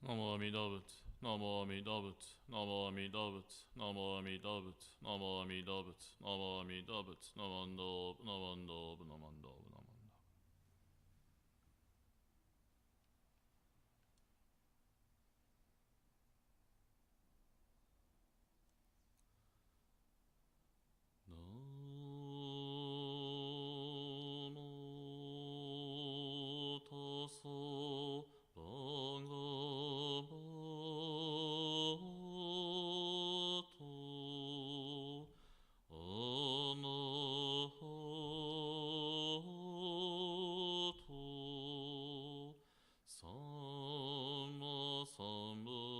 너무 아미다붓 너무 아미다붓 너무 아미다붓 너무 아미다붓 너무 아미다붓 너무 아미다붓 너만도 너만도 너만도 너만도 너무 타서 반가워도 어머도 삼마 삼분다서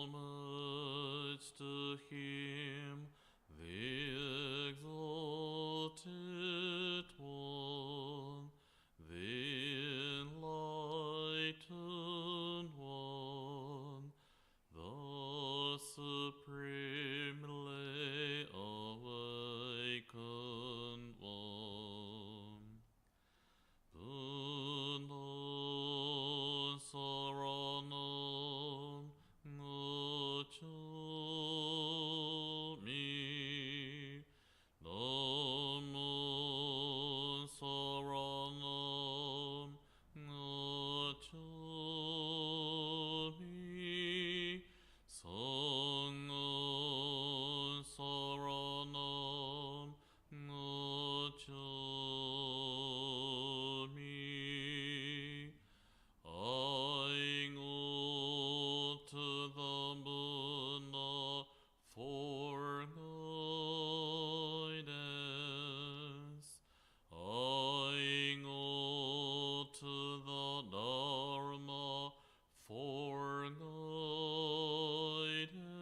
homage to him, the exalted one, the enlightened one, the supremely awakened one. Saranam gacchami Dhammam saranam gacchami Sangham saranam gacchami I go to the Buddha for guidance. I go to the Dharma for guidance.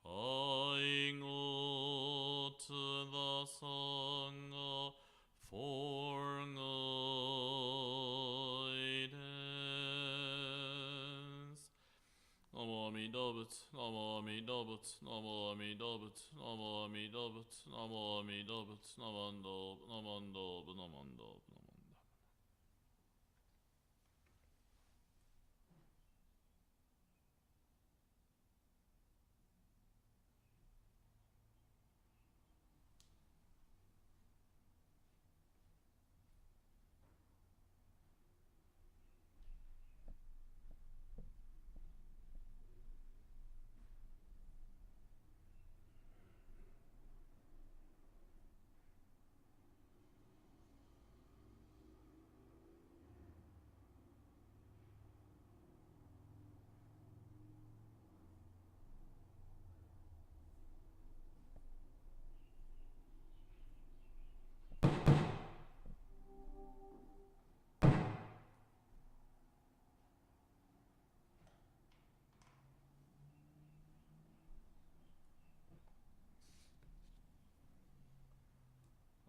I go to the Sangha for guidance. Namo Amidabut, Namo Amidabut, Namo Amidabut, Namo Amidabut, Namo Amidabut, Namando, Namando, Namando, Namando.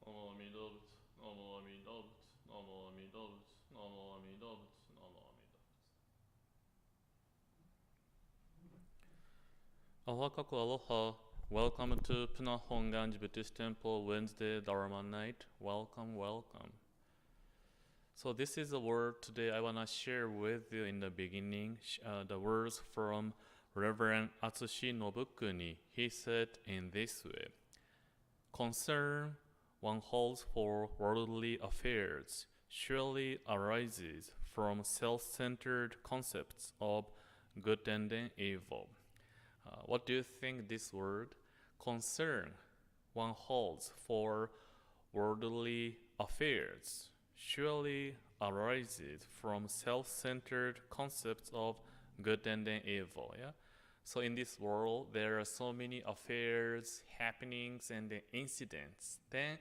Namo Amidabut, Namo Amidabut, Namo Amidabut, Namo Amidabut, Namo Amidabut. Aloha aloha. Welcome to Puna Honganji Buddhist Temple Wednesday Dharma night. Welcome, welcome. So this is a word today I want to share with you in the beginning. The words from Reverend Atsushi Nobukuni. He said in this way: concern one holds for worldly affairs surely arises from self-centered concepts of good and evil. What do you think this word concern one holds for worldly affairs surely arises from self-centered concepts of good and evil? Yeah. So in this world, there are so many affairs, happenings, and incidents. Then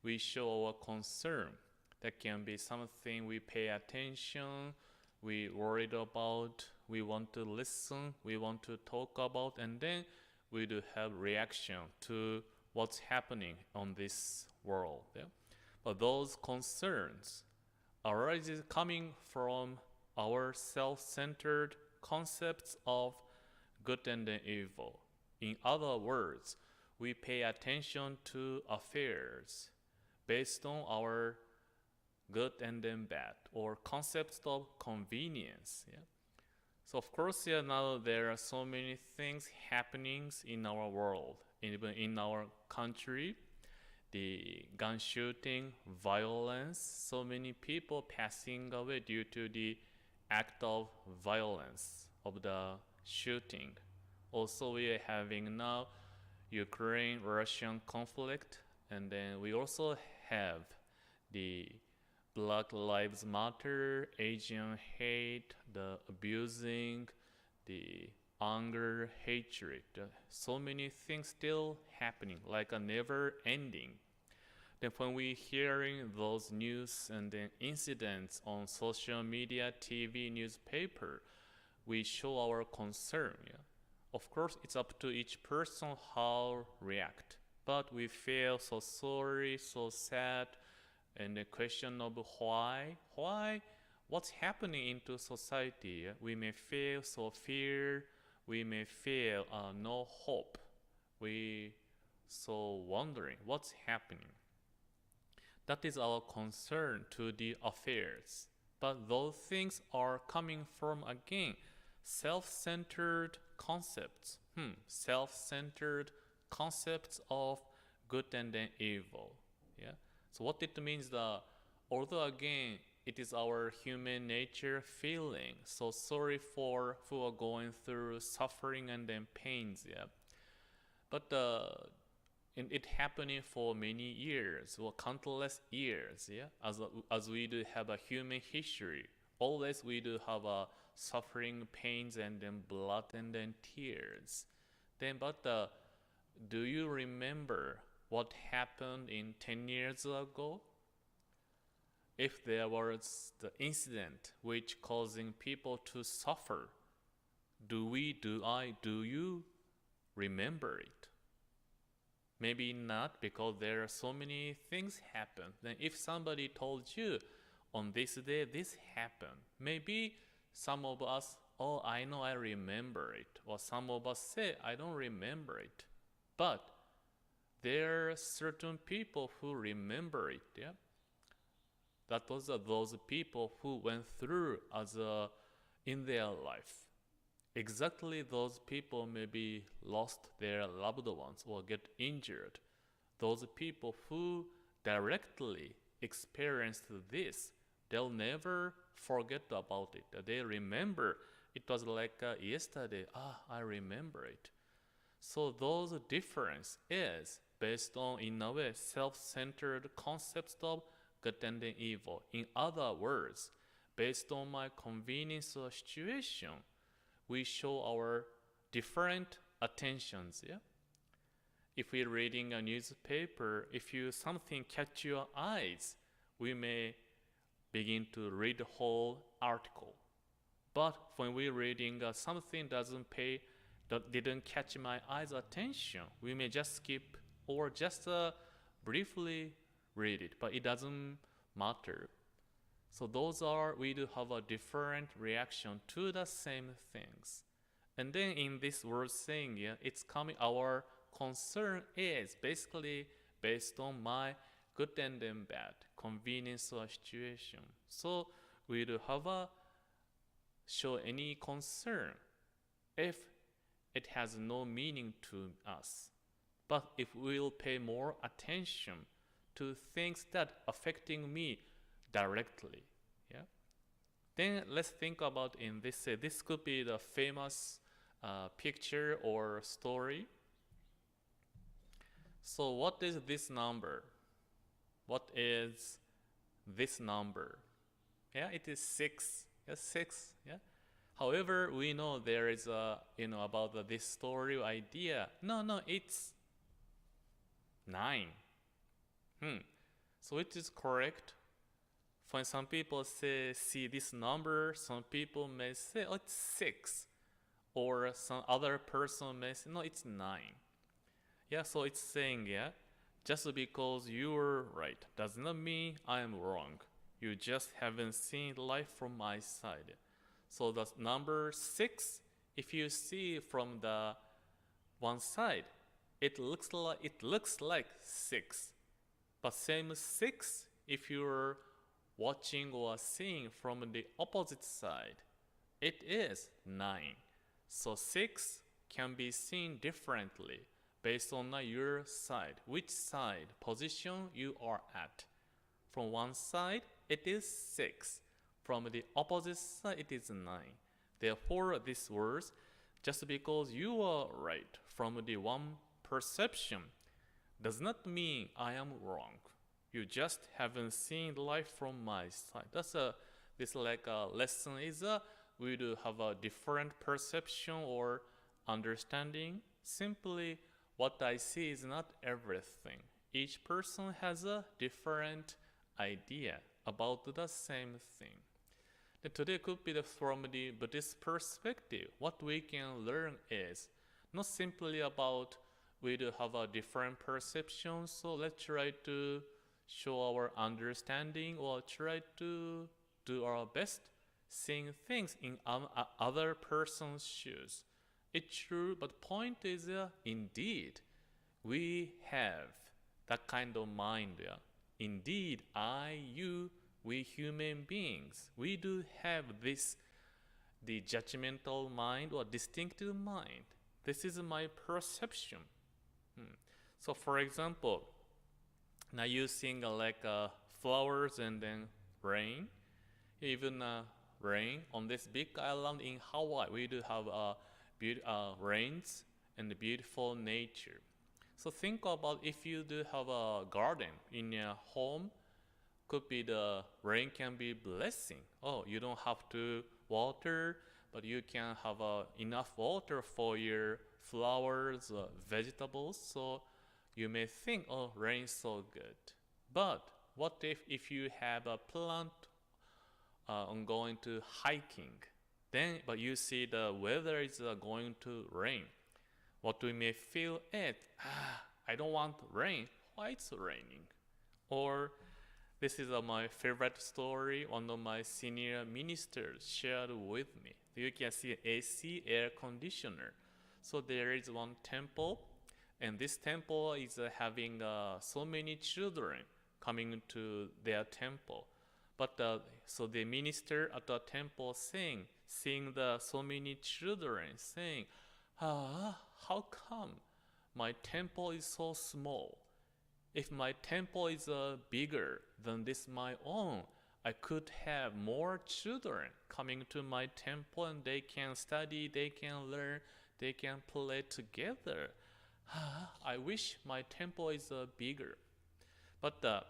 we show our concern. That can be something we pay attention, we worried about, we want to listen, we want to talk about, and then we do have reaction to what's happening on this world. Yeah? But those concerns arises coming from our self-centered concepts of good and evil. In other words, we pay attention to affairs based on our good and then bad, or concepts of convenience. Yeah. So of course, yeah, now there are so many things happening in our world, even in our country. The gun shooting, violence, so many people passing away due to the act of violence of the shooting. Also, we are having now Ukraine-Russian conflict, and then we also have the Black Lives Matter, Asian hate, the abusing, the anger, hatred. So many things still happening, like a never ending. Then when we hearing those news and then incidents on social media, TV, newspaper, we show our concern. Yeah? Of course, it's up to each person how react. But we feel so sorry, so sad, and the question of why, what's happening into society? We may feel so fear, we may feel no hope. We so wondering what's happening. That is our concern to the affairs. But those things are coming from, again, self-centered concepts. Self-centered concepts of good and then evil. Yeah. So what it means that, although again, it is our human nature feeling so sorry for who are going through suffering and then pains, yeah. But it happening for many years, or countless years, yeah. As we do have a human history, always we do have a suffering, pains, and then blood and then tears. Then, but do you remember what happened in 10 years ago? If there was the incident which causing people to suffer, do you remember it? Maybe not, because there are so many things happen. Then if somebody told you, on this day this happened, maybe some of us, oh, I know, I remember it. Or some of us say, I don't remember it. But there are certain people who remember it, yeah? That was those people who went through in their life. Exactly those people maybe lost their loved ones or get injured. Those people who directly experienced this, they'll never forget about it. They remember. It was like yesterday. I remember it. So those difference is based on, in a way, self-centered concepts of good and evil. In other words, based on my convenience or situation, we show our different attentions. Yeah. If we're reading a newspaper, if something catch your eyes, we may begin to read the whole article. But when we're reading something that didn't catch my eyes' attention, we may just skip or just briefly read it, but it doesn't matter. So we do have a different reaction to the same things. And then in this word saying, yeah, it's coming, our concern is basically based on my good and then bad, convenience or situation. So we do have show any concern if it has no meaning to us. But if we'll pay more attention to things that affecting me directly, yeah, then let's think about in this. This could be the famous picture or story. So what is this number? What is this number? Yeah, it is 6. Yeah, 6. Yeah. However, we know there is about this story idea. No, it's 9. So it is correct. When some people see this number, some people may say, oh, it's 6. Or some other person may say, no, it's 9. Yeah, so it's saying, yeah, just because you're right does not mean I'm wrong. You just haven't seen life from my side. So the number 6, if you see from the one side, it looks like 6. But same 6 if you're watching or seeing from the opposite side, it is 9. So 6 can be seen differently based on your side, which side position you are at. From one side, it is 6. From the opposite side, it is 9. Therefore, these words, just because you are right from the one perception, does not mean I am wrong. You just haven't seen life from my side. This like a lesson is we do have a different perception or understanding. Simply what I see is not everything. Each person has a different idea about the same thing. Today could be from the Buddhist perspective. What we can learn is not simply about we do have a different perception, so let's try to show our understanding or try to do our best seeing things in other person's shoes. It's true, but point is indeed we have that kind of mind. Indeed, you, we human beings, we do have this, the judgmental mind or distinctive mind. This is my perception. So for example, now you seeing flowers and then rain, even rain on this big island in Hawaii. We do have rains and beautiful nature. So think about if you do have a garden in your home, could be the rain can be blessing. Oh, you don't have to water, but you can have enough water for your flowers, vegetables. So you may think, oh, rain's so good. But what if you have a plant on going to hiking, then but you see the weather is going to rain. What we may feel is, I don't want rain. Why it's raining? Or this is my favorite story. One of my senior ministers shared with me. You can see AC air conditioner. So there is one temple, and this temple is having so many children coming to their temple. But so the minister at the temple seeing the so many children, saying, how come my temple is so small? If my temple is bigger than this my own, I could have more children coming to my temple and they can study, they can learn, they can play together. I wish my temple is bigger. But the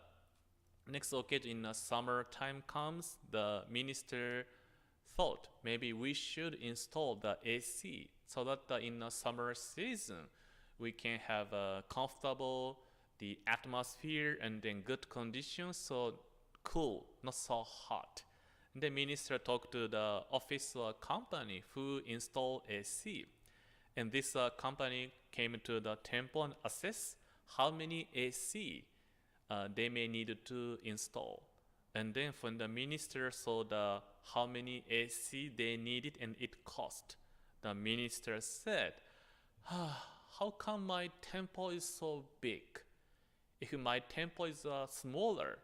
next occasion in summer time comes, the minister thought maybe we should install the AC so that in the summer season we can have a comfortable the atmosphere and then good conditions, so cool, not so hot. And the minister talked to the office company who installed AC. And this company came to the temple and assessed how many AC they may need to install. And then when the minister saw how many AC they needed and it cost, the minister said, how come my temple is so big? If my temple is smaller,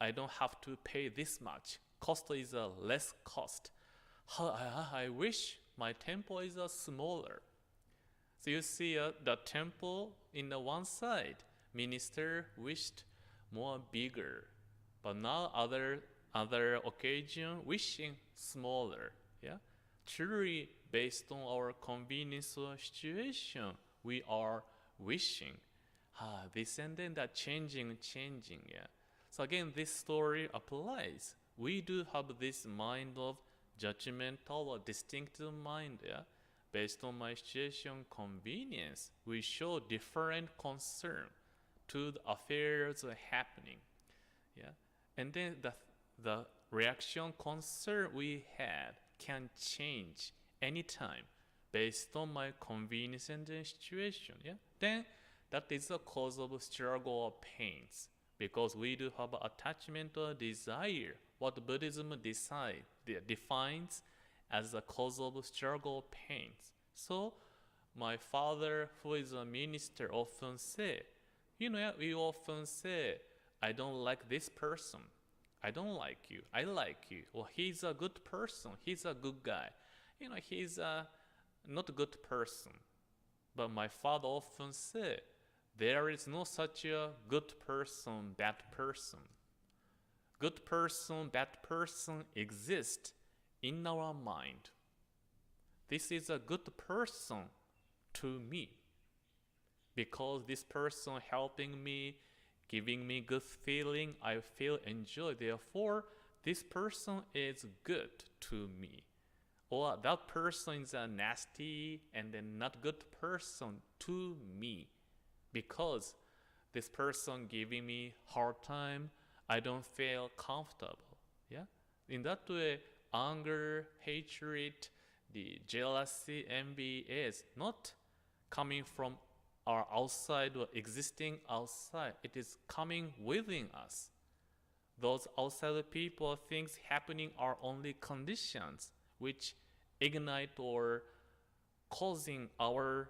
I don't have to pay this much. Cost is less cost. I wish my temple is smaller. So you see the temple in the one side, minister wished more bigger. But now other occasion wishing smaller. Yeah, truly based on our convenience or situation, we are wishing. This and then that changing. Yeah. So again, this story applies. We do have this mind of judgmental or distinctive mind. Yeah. Based on my situation convenience, we show different concern to the affairs happening. Yeah. And then the reaction concern we had can change anytime based on my convenience and the situation. Yeah. Then that is the cause of struggle or pains, because we do have attachment or desire, what Buddhism defines as the cause of struggle pains. So my father, who is a minister, often say, we often say, I don't like this person. I don't like you. I like you. Well, he's a good person. He's a good guy. He's not a good person. But my father often said, there is no such a good person, bad person. Good person, bad person exist in our mind. This is a good person to me because this person helping me, giving me good feeling, I feel enjoy. Therefore, this person is good to me. Or that person is a nasty and then not good person to me because this person giving me hard time, I don't feel comfortable. Yeah? In that way, anger, hatred, the jealousy, envy is not coming from our outside or existing outside. It is coming within us. Those outside people, things happening are only conditions which ignite or causing our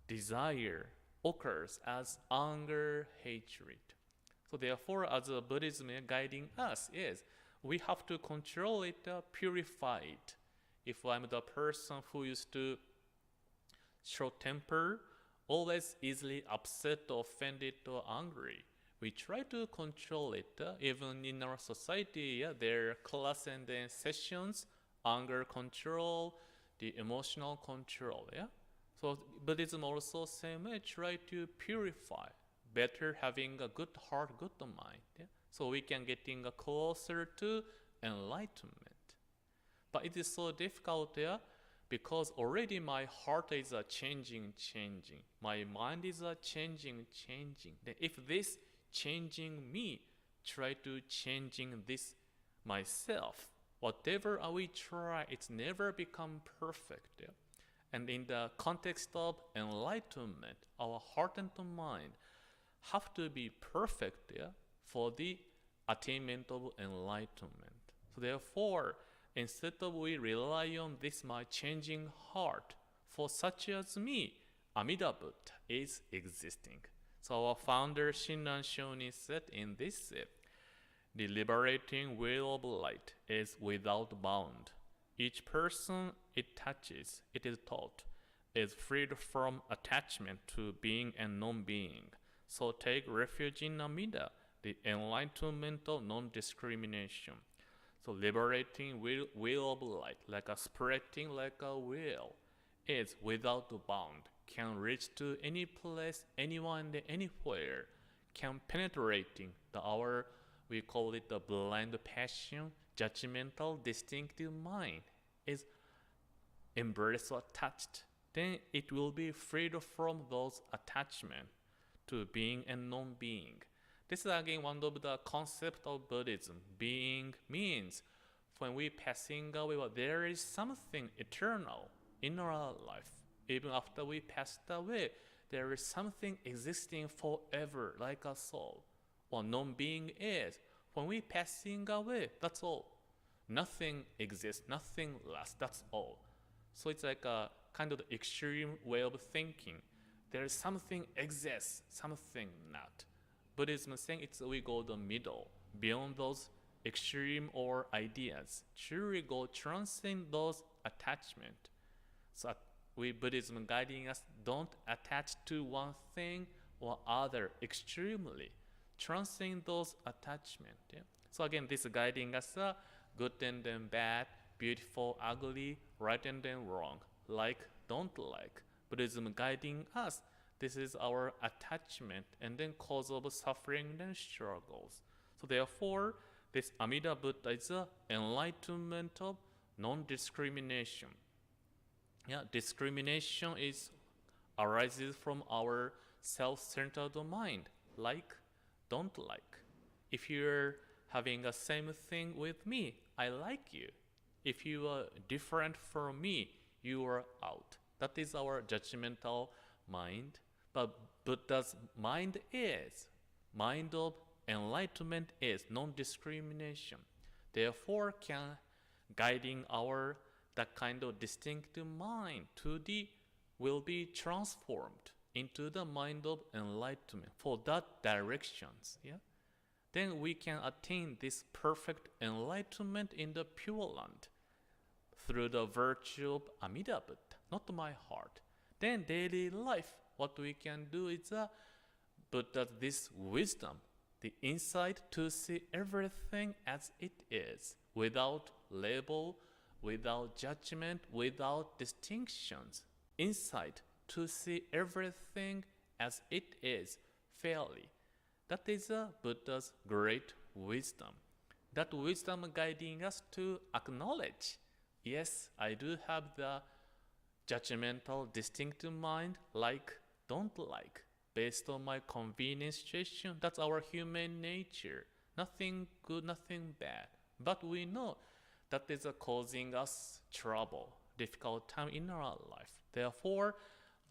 desire occurs as anger, hatred. So therefore, as a Buddhism guiding us is, we have to control it, purify it. If I'm the person who used to short temper, always easily upset, offended, or angry, we try to control it. Even in our society, there are class and then sessions, anger control, the emotional control. Yeah. So Buddhism also same way try to purify, better having a good heart, good mind. Yeah? So we can getting closer to enlightenment. But it is so difficult there because already my heart is changing. My mind is changing. Then if this changing me, try to changing this myself. Whatever we try, it's never become perfect. Yeah? And in the context of enlightenment, our heart and mind have to be perfect for the attainment of enlightenment. So therefore, instead of we rely on this my changing heart, for such as me, Amida Buddha is existing. So our founder Shinran Shoni said in this, the liberating will of light is without bound. Each person it touches, it is taught, is freed from attachment to being and non-being. So take refuge in Amida, the enlightenment of non-discrimination. So liberating will of light, like a spreading like a wheel, is without bound, can reach to any place, anyone, anywhere, can penetrating our, we call it the blind passion, judgmental, distinctive mind, is embraced or touched. Then it will be freed from those attachments to being and non-being. This is again one of the concepts of Buddhism. Being means when we passing away, there is something eternal in our life. Even after we passed away, there is something existing forever, like a soul. Or non-being is when we passing away, that's all. Nothing exists, nothing lasts, that's all. So it's like a kind of extreme way of thinking. There is something exists, something not. Buddhism is saying we go the middle, beyond those extreme or ideas. Truly go transcend those attachment. So Buddhism guiding us, don't attach to one thing or other extremely. Transcend those attachment. Yeah? So again, this is guiding us good and then bad, beautiful, ugly, right and then wrong, like, don't like. Buddhism guiding us. This is our attachment and then cause of suffering and struggles. So therefore, this Amida Buddha is enlightenment of non-discrimination. Yeah, discrimination arises from our self-centered mind, like, don't like. If you're having the same thing with me, I like you. If you are different from me, you are out. That is our judgmental mind. But Buddha's mind of enlightenment is non-discrimination. Therefore, can guiding that kind of distinctive mind will be transformed into the mind of enlightenment for that directions. Yeah, then we can attain this perfect enlightenment in the Pure Land through the virtue of Amida Buddha, not my heart. Then daily life, what we can do is Buddha's this wisdom, the insight to see everything as it is, without label, without judgment, without distinctions. Insight to see everything as it is, fairly. That is Buddha's great wisdom. That wisdom guiding us to acknowledge, yes, I do have the judgmental, distinctive mind, like, don't like, based on my convenient situation. That's our human nature. Nothing good, nothing bad. But we know that is causing us trouble, difficult time in our life. Therefore,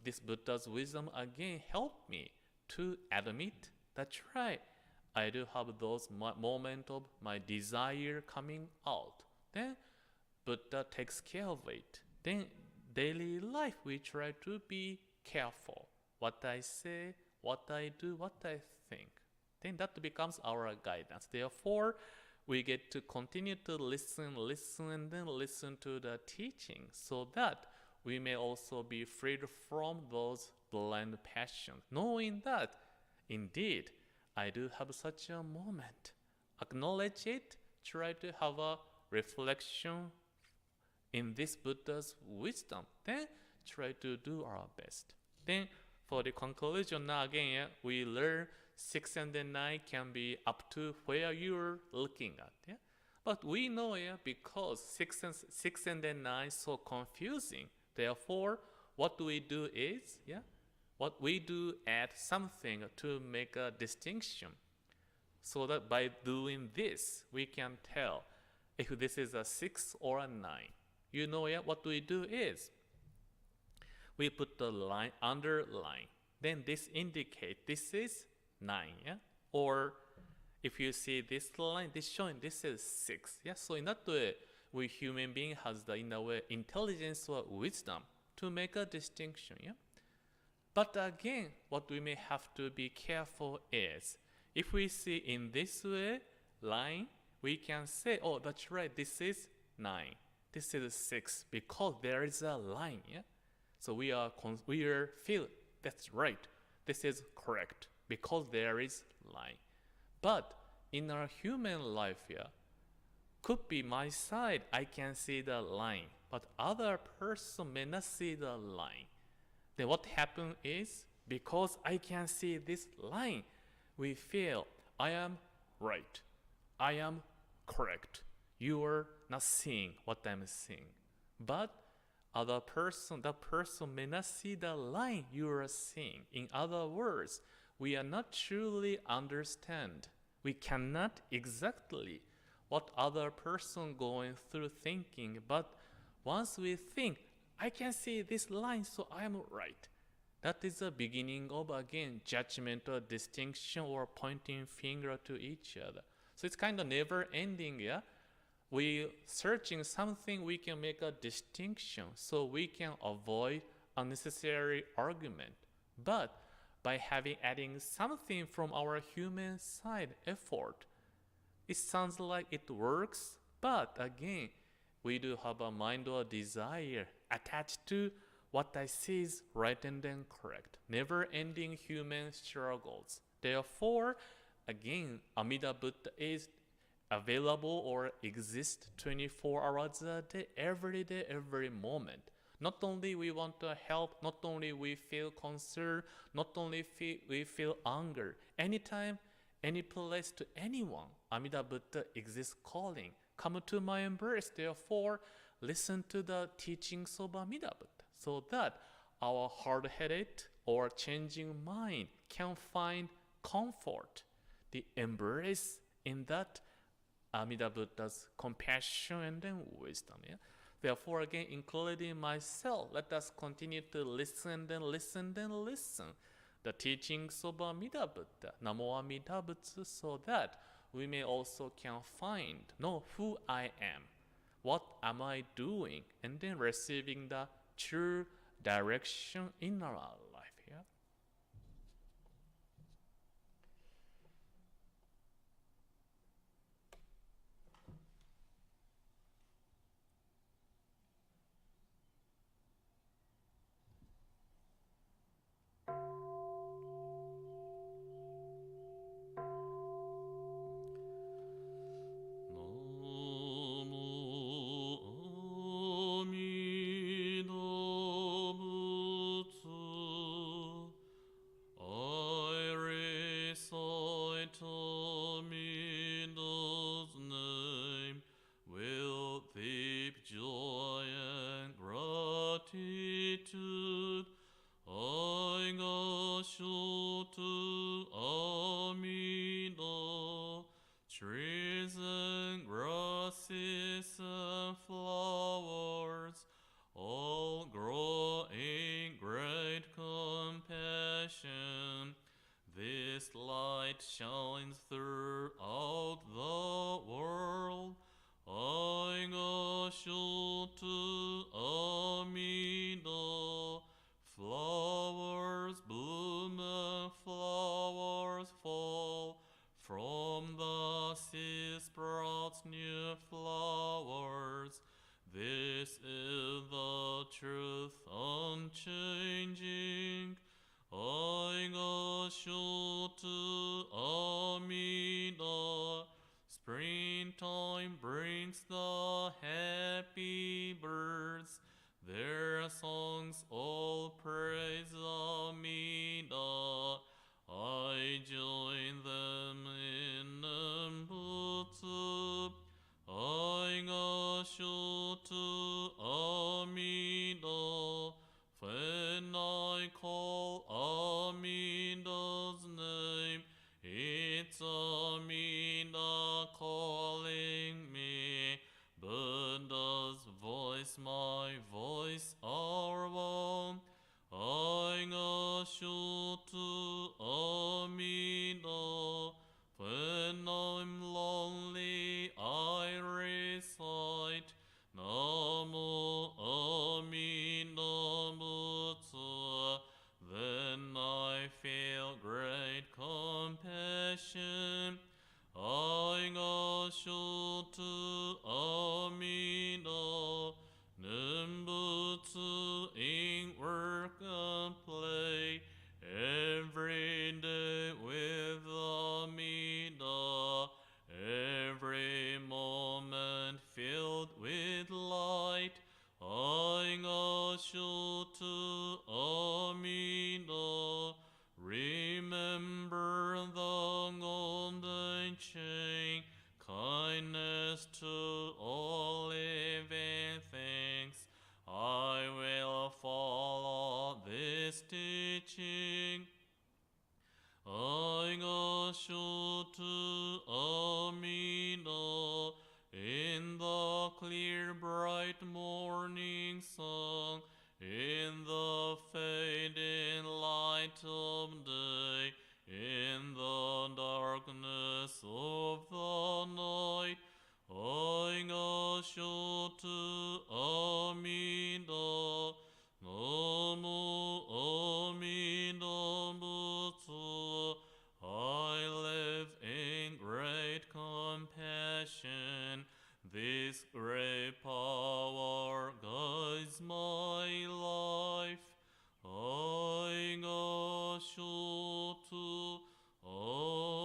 this Buddha's wisdom again helped me to admit that's right. I do have those moments of my desire coming out. Then Buddha takes care of it. Then daily life we try to be careful. What I say, what I do, what I think. Then that becomes our guidance. Therefore, we get to continue to listen, and then listen to the teaching so that we may also be freed from those blind passions, knowing that, indeed, I do have such a moment. Acknowledge it, try to have a reflection in this Buddha's wisdom, then try to do our best. Then for the conclusion, now again, we learn 6 and then 9 can be up to where you're looking at. Yeah? But we know because 6 and then 9 is so confusing. Therefore, what we do is, what we do add something to make a distinction. So that by doing this, we can tell if this is a 6 or a 9. You know what we do is, we put the line, underline. Then this indicates this is 9, Or if you see this line, this showing this is 6, So in that way, we human being has the, in a way, intelligence or wisdom to make a distinction, But again, what we may have to be careful is, if we see in this way, line, we can say, oh, that's right, this is 9, this is 6, because there is a line, So we feel that's right, this is correct, because there is line. But in our human life could be my side, I can see the line, but other person may not see the line. Then what happens is, because I can see this line, we feel I am right, I am correct. You are not seeing what I'm seeing. But the person may not see the line you are seeing. In other words, we are not truly understand. We cannot exactly what other person going through thinking, but once we think, I can see this line, so I am right. That is the beginning of, again, judgmental distinction or pointing finger to each other. So it's kind of never ending, We searching something we can make a distinction so we can avoid unnecessary argument. But by adding something from our human side effort, it sounds like it works, but again, we do have a mind or desire attached to what I see is right and then correct. Never-ending human struggles. Therefore, again, Amida Buddha is available or exists 24 hours a day, every moment. Not only we want to help, not only we feel concern, not only we feel anger. Anytime, any place, to anyone, Amida Buddha exists calling. Come to my embrace, therefore, listen to the teachings of Amida Buddha, so that our hard-headed or changing mind can find comfort, the embrace in that Amida Buddha's compassion and then wisdom. Therefore, again, including myself, let us continue to listen. The teachings of Amida Buddha, Namo Amida Butsu, so that we may also can know who I am, what am I doing, and then receiving the true direction in our life. compassion. This light shines throughout the world. Aigashotu Amida. Flowers bloom and flowers fall. From the sea sprouts new flowers. This is the truth unchanging. Aigashotu Amida. Springtime brings the happy birds. Their songs all praise Amida. I join them in Nembutsu. Aigashotu Amida. When I call Amida's name, it's Amida calling me. But does voice my voice are one? Aigashotu Amida. When I'm lonely, I recite Namo Amida Butsu. Then I feel great compassion. Aigashotu Amida. Nembutsu in work and play. Every day with Amida. Every moment filled with light. Aigashotu Amida. Remember the golden chain. Kindness to all living things. I will follow this teaching. Aigashotu Amida. In the clear bright morning sun, in the fading light of day, in the darkness of the night, Aigashotu Amida. Namo Amida Butsu. I live in great compassion. This great power guides my life. Aigashotu Amida.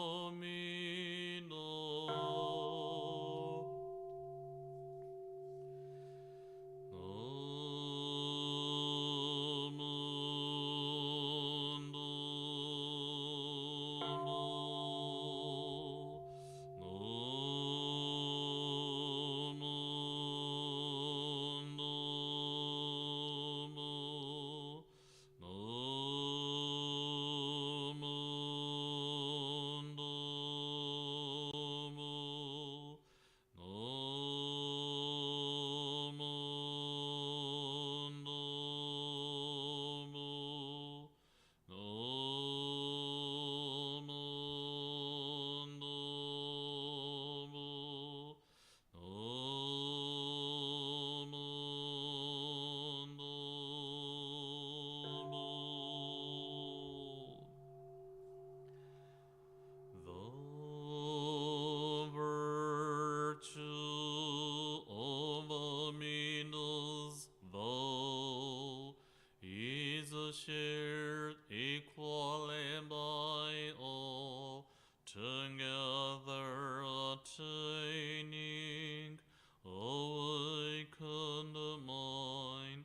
Shared equally by all, together attaining awakened mind.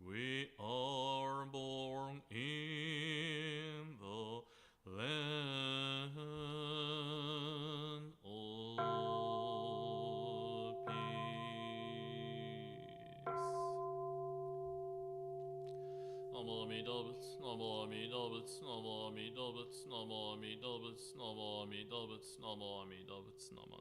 We are born in the land of peace. Namo Amida Butsu, Namo Amida Butsu, Namo Amida Butsu, Namo Amida Butsu, Namo Amida Butsu, Namo Amida Butsu, Namo Amida Butsu, Namo